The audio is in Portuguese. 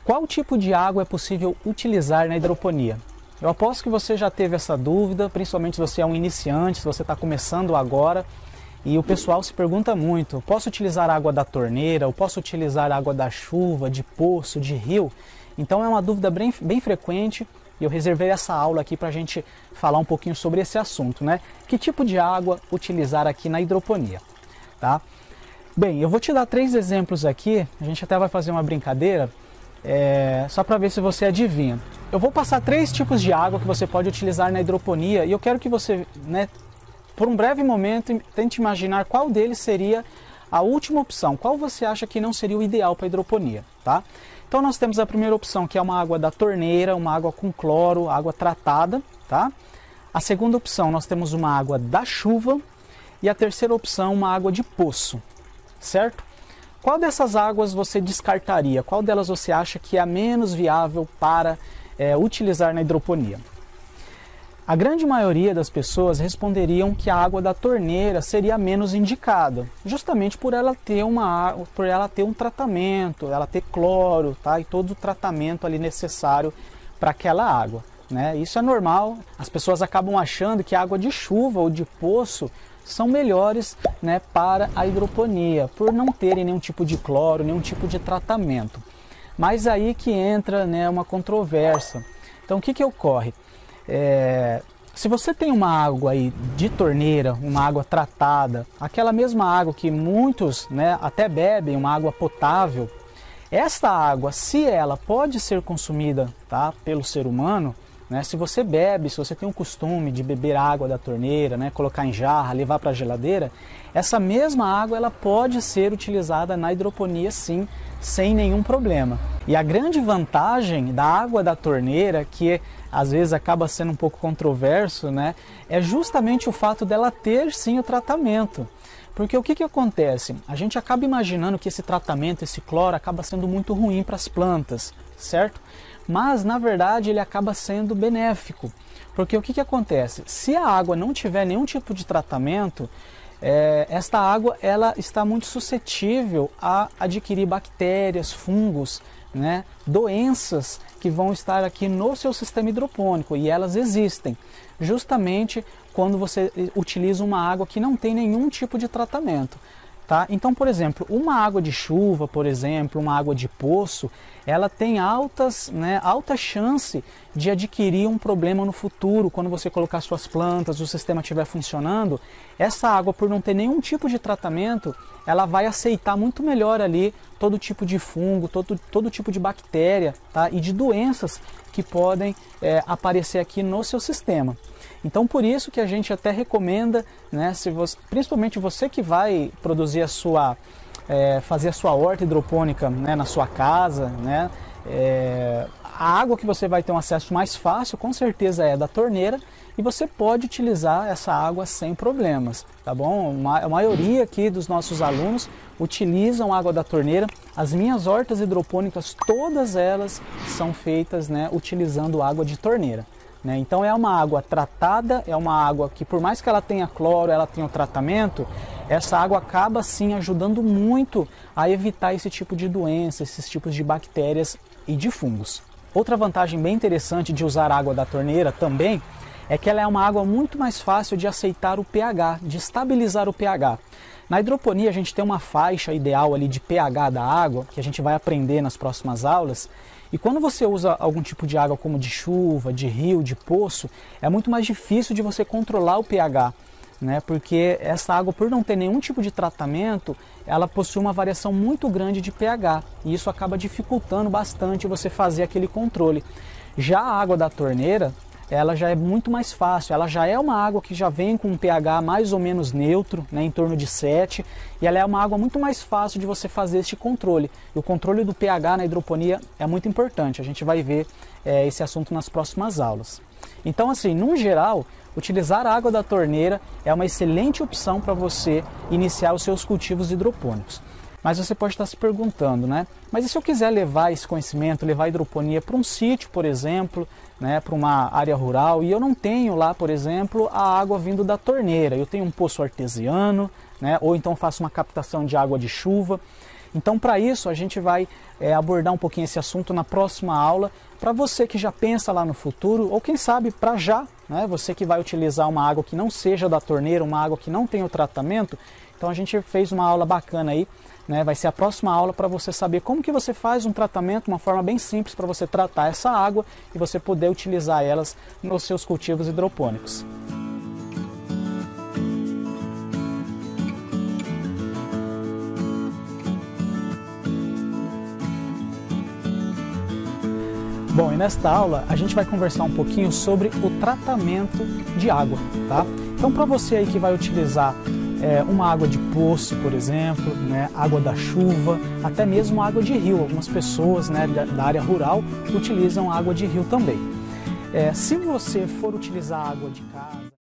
Qual tipo de água é possível utilizar na hidroponia? Eu aposto que você já teve essa dúvida, principalmente se você é um iniciante, se você está começando agora. E o pessoal se pergunta muito, posso utilizar água da torneira, ou posso utilizar água da chuva, de poço, de rio? Então é uma dúvida bem frequente e eu reservei essa aula aqui para a gente falar um pouquinho sobre esse assunto, né? Que tipo de água utilizar aqui na hidroponia, tá? Bem, eu vou te dar 3 exemplos aqui, a gente até vai fazer uma brincadeira, só para ver se você adivinha. Eu vou passar 3 tipos de água que você pode utilizar na hidroponia e eu quero que você, né, por um breve momento, tente imaginar qual deles seria a última opção, qual você acha que não seria o ideal para a hidroponia, tá? Então nós temos a primeira opção, que é uma água da torneira, uma água com cloro, água tratada, tá? A segunda opção, nós temos uma água da chuva e a terceira opção, uma água de poço, certo? Qual dessas águas você descartaria? Qual delas você acha que é a menos viável para utilizar na hidroponia? A grande maioria das pessoas responderiam que a água da torneira seria a menos indicada, justamente por ela ter um tratamento, ela ter cloro, tá? E todo o tratamento ali necessário para aquela água, né? Isso é normal, as pessoas acabam achando que a água de chuva ou de poço são melhores, né, para a hidroponia, por não terem nenhum tipo de cloro, nenhum tipo de tratamento. Mas aí que entra, né, uma controvérsia. Então o que ocorre? Se você tem uma água aí de torneira, uma água tratada, aquela mesma água que muitos, né, até bebem, uma água potável, esta água, se ela pode ser consumida, tá, pelo ser humano, né, se você bebe, se você tem o costume de beber água da torneira, né, colocar em jarra, levar para a geladeira, essa mesma água ela pode ser utilizada na hidroponia sim, sem nenhum problema. E a grande vantagem da água da torneira, que às vezes acaba sendo um pouco controverso, né, é justamente o fato dela ter sim o tratamento. Porque o que acontece? A gente acaba imaginando que esse tratamento, esse cloro, acaba sendo muito ruim para as plantas, certo? Mas na verdade ele acaba sendo benéfico. Porque o que acontece? Se a água não tiver nenhum tipo de tratamento, esta água ela está muito suscetível a adquirir bactérias, fungos, né, doenças que vão estar aqui no seu sistema hidropônico, e elas existem justamente quando você utiliza uma água que não tem nenhum tipo de tratamento. Tá? Então, por exemplo, uma água de chuva, por exemplo, uma água de poço, ela tem alta chance de adquirir um problema no futuro, quando você colocar suas plantas, o sistema estiver funcionando. Essa água, por não ter nenhum tipo de tratamento, ela vai aceitar muito melhor ali todo tipo de fungo, todo tipo de bactéria, tá? E de doenças que podem aparecer aqui no seu sistema. Então por isso que a gente até recomenda, né, principalmente você que vai produzir fazer a sua horta hidropônica, né, na sua casa, né, a água que você vai ter um acesso mais fácil com certeza é da torneira, e você pode utilizar essa água sem problemas, tá bom? A maioria aqui dos nossos alunos utilizam água da torneira. As minhas hortas hidropônicas, todas elas são feitas, né, utilizando água de torneira. Né? Então é uma água tratada, é uma água que, por mais que ela tenha cloro, ela tenha o tratamento, essa água acaba sim ajudando muito a evitar esse tipo de doença, esses tipos de bactérias e de fungos. Outra vantagem bem interessante de usar água da torneira também é que ela é uma água muito mais fácil de aceitar o pH, de estabilizar o pH. Na hidroponia a gente tem uma faixa ideal ali de pH da água, que a gente vai aprender nas próximas aulas. E quando você usa algum tipo de água como de chuva, de rio, de poço, é muito mais difícil de você controlar o pH, né? Porque essa água, por não ter nenhum tipo de tratamento, ela possui uma variação muito grande de pH. E isso acaba dificultando bastante você fazer aquele controle. Já a água da torneira, ela já é muito mais fácil, ela já é uma água que já vem com um pH mais ou menos neutro, né, em torno de 7, e ela é uma água muito mais fácil de você fazer este controle. E o controle do pH na hidroponia é muito importante, a gente vai ver esse assunto nas próximas aulas. Então assim, no geral, utilizar a água da torneira é uma excelente opção para você iniciar os seus cultivos hidropônicos. Mas você pode estar se perguntando, né? Mas e se eu quiser levar esse conhecimento, levar a hidroponia para um sítio, por exemplo, né, para uma área rural, e eu não tenho lá, por exemplo, a água vindo da torneira, eu tenho um poço artesiano, né, ou então faço uma captação de água de chuva. Então, para isso, a gente vai abordar um pouquinho esse assunto na próxima aula, para você que já pensa lá no futuro, ou quem sabe para já, né? Você que vai utilizar uma água que não seja da torneira, uma água que não tem o tratamento. Então a gente fez uma aula bacana aí, né? Vai ser a próxima aula para você saber como que você faz um tratamento, uma forma bem simples para você tratar essa água e você poder utilizar elas nos seus cultivos hidropônicos. Bom, e nesta aula a gente vai conversar um pouquinho sobre o tratamento de água, tá? Então, para você aí que vai utilizar uma água de poço, por exemplo, né, água da chuva, até mesmo água de rio. Algumas pessoas, né, da área rural utilizam água de rio também. Se você for utilizar água de casa...